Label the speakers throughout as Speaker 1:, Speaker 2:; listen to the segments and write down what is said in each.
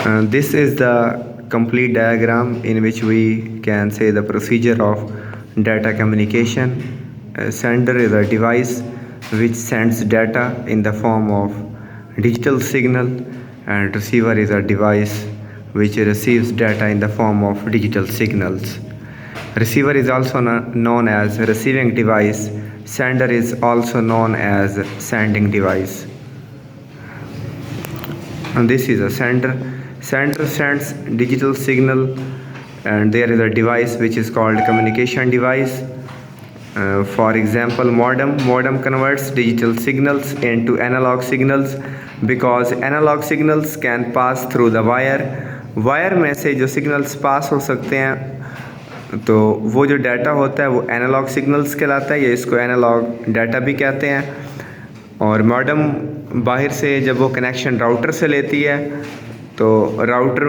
Speaker 1: This is the complete diagram in which we can say the procedure of data communication. Sender is a device which sends data in the form of digital signal, and receiver is a device which receives data in the form of digital signals. Receiver is also known as receiving device. Sender is also known as sending device. And this is a sender. Sender sends digital signal, and there is a device which is called communication device. For example, modem converts digital signals into analog signals because analog signals can pass through the wire में से जो signals pass हो सकते हैं, तो वो जो data होता है वो एनालॉग सिग्नल्स कहलाता है, या इसको एनालॉग डाटा भी कहते हैं। और मॉडेम बाहर से जब वो कनेक्शन राउटर से लेती है, तो राउटर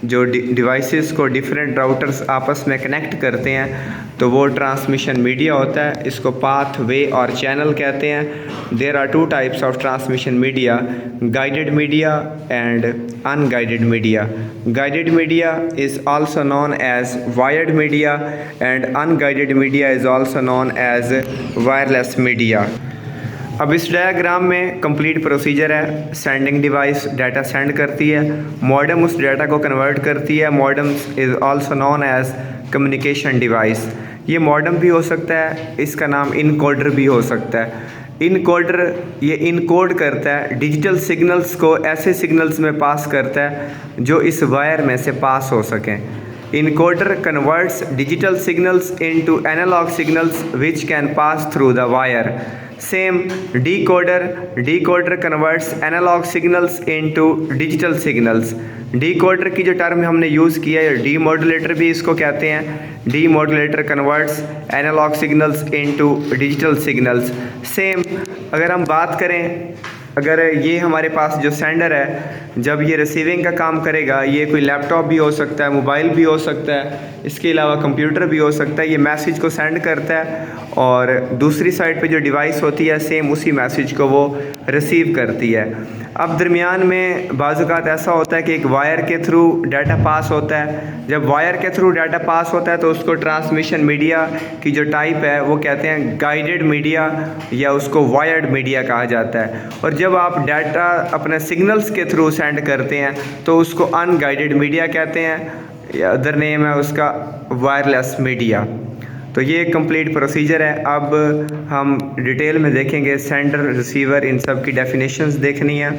Speaker 1: जो डिवाइसेस को डिफरेंट राउटर्स आपस में कनेक्ट करते हैं, तो वो ट्रांसमिशन मीडिया होता है। इसको पाथ, वे और चैनल कहते हैं। There are two types of transmission media, guided media and unguided media. Guided media is also known as wired media and unguided media is also known as wireless media. अब इस diagram में complete procedure है। Sending device data send करती है, modem उस data को convert करती है। Modem is also known as communication device. ये मॉडेम भी हो सकता है, इसका नाम इनकोडर भी हो सकता है। इनकोडर ये इनकोड करता है, डिजिटल सिग्नल्स को ऐसे सिग्नल्स में पास करता है जो इस वायर में से पास हो सकें। Encoder converts digital signals into analog signals which can pass through the wire. Same decoder converts analog signals into digital signals. Decoder की जो टर्म हमने यूज़ किया है, डीमॉड्यूलेटर भी इसको कहते हैं। Demodulator converts analogue signals into digital signals. Same अगर हम बात करें, अगर ये हमारे पास जो सेंडर है, जब ये रिसीविंग का काम करेगा, ये कोई लैपटॉप भी हो सकता है, मोबाइल भी हो सकता है, इसके अलावा कंप्यूटर भी हो सकता है। ये मैसेज को सेंड करता है और दूसरी साइड पे जो डिवाइस होती है सेम उसी मैसेज को वो रिसीव करती है। अब दरमियान में बाज़-औक़ात ऐसा होता है कि एक वायर के थ्रू डाटा पास होता है। जब वायर के थ्रू डाटा पास होता है तो उसको ट्रांसमिशन मीडिया की जो टाइप है वो कहते हैं गाइडेड मीडिया, या उसको वायर्ड मीडिया कहा जाता है। और जब आप डाटा अपने सिग्नल्स के थ्रू सेंड करते हैं तो उसको अनगाइडेड मीडिया कहते हैं, या अदर नेम है उसका वायरलेस मीडिया। तो ये कंप्लीट प्रोसीजर है। अब हम डिटेल में देखेंगे सेंडर, रिसीवर, इन सब की डेफिनेशंस देखनी है।